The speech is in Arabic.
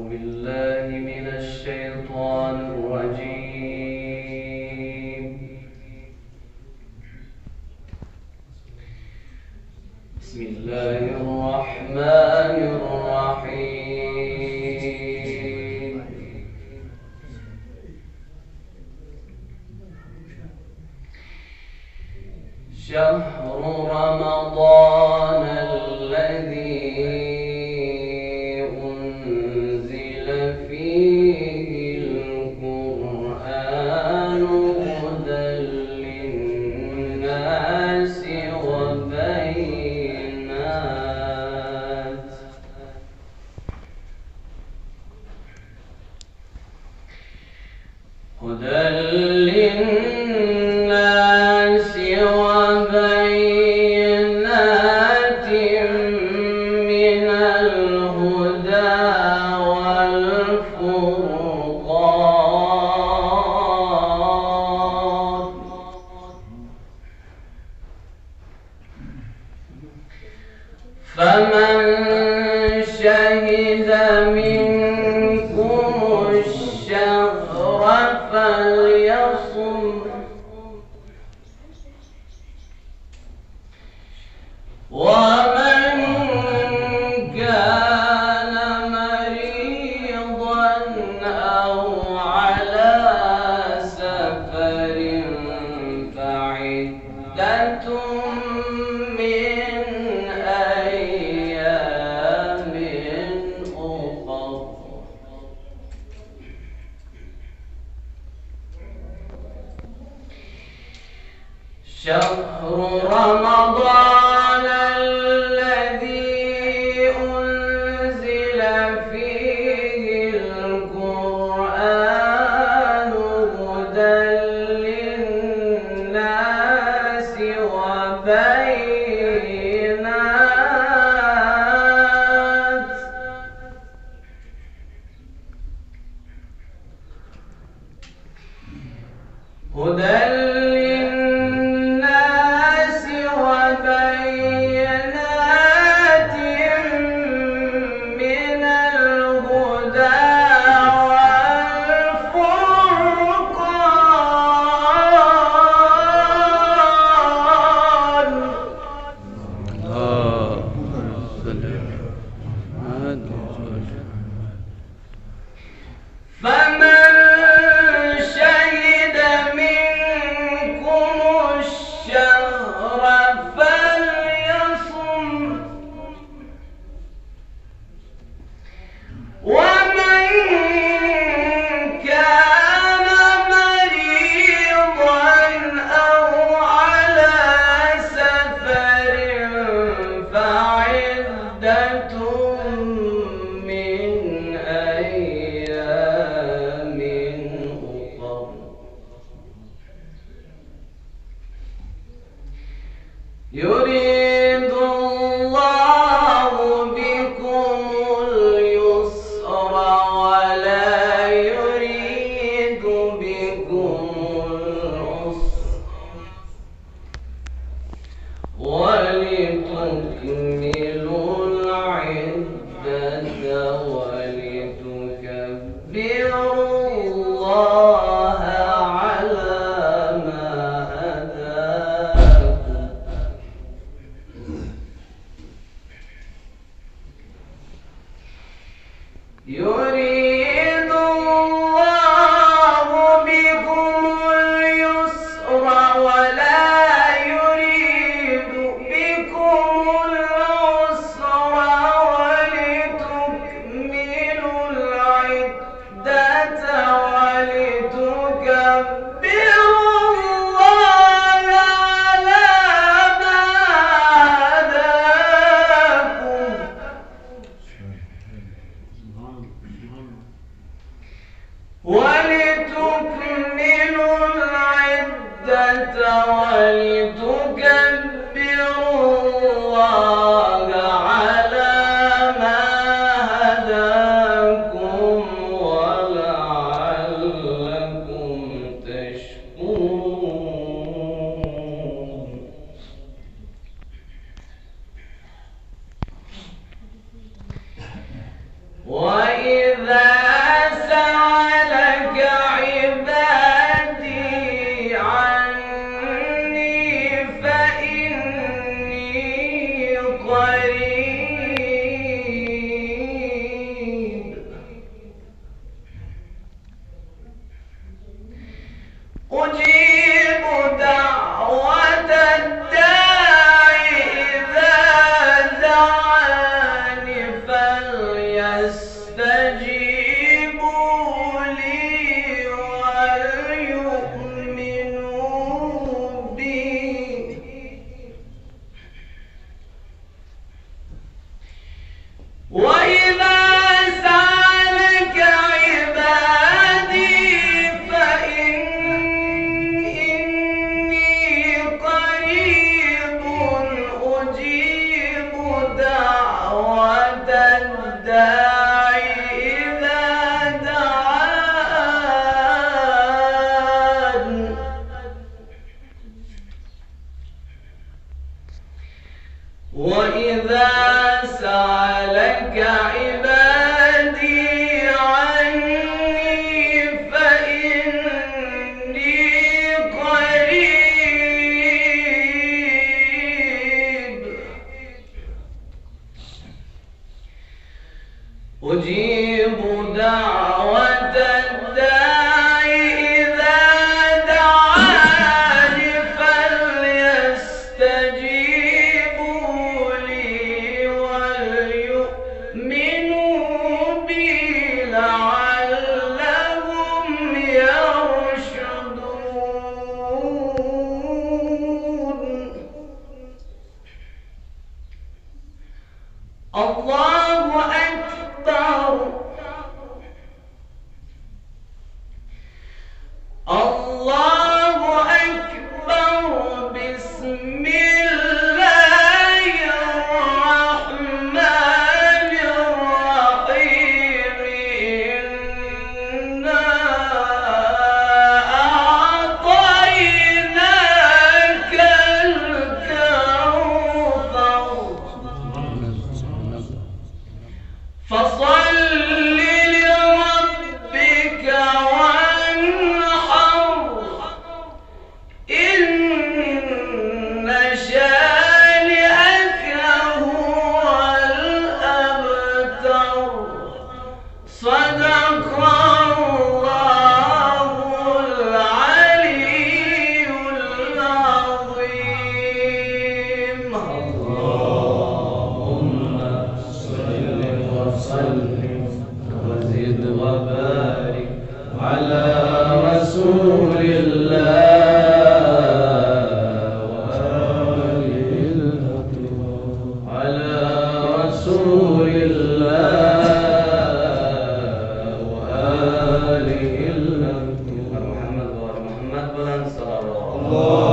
بالله من الشيطان الرجيم. بسم الله الرحمن الرحيم. شهر رمضان الذي أنزل فيه القرآن هدى للناس وبينات من الهدى والفرقان، فمن شهد منكم الشهر فليصم، ومن كان مريضا أو على سفر فعدة من أيام أخر. شهر رمضان الذي أنزل فيه القرآن هدى للناس وبينات من الهدى والفرقان. فمن شهد منكم الشهر فليصم، ومن كان مريضا أو على سفر فعدة من أيام أخر. يريد الله بكم اليسر ولا يريد بكم العسر، ولتكملوا العدة ولتكبروا الله على ما هداكم. يريد الله بكم اليسر ولا يريد بكم العسر، ولتكملوا العدة ولتكبروا الله على ما هداكم. ولتكملوا العدة ولتكبروا الله على ما هداكم ولعلكم تشكرون. وإذا الداعي إذا دعان وإذا سألك عبادي عني فإني قريب أجيب دعوة الداعي إذا دعاني فليستجيبوا لي وليؤمنوا بي لعلهم يرشدون. الله أكبر الله أكبر بسم الله الرحمن الرحيم إنا أعطيناك الكوثر فصل لربك وانحر إن شانئك هو الأبتر. صدق الله العلي العظيم. اللهم صل وسلم وزد وبارك على رسول الله وآله الأطهار على رسول الله وآله الأطهار محمد وآل محمد بلند صلوات الله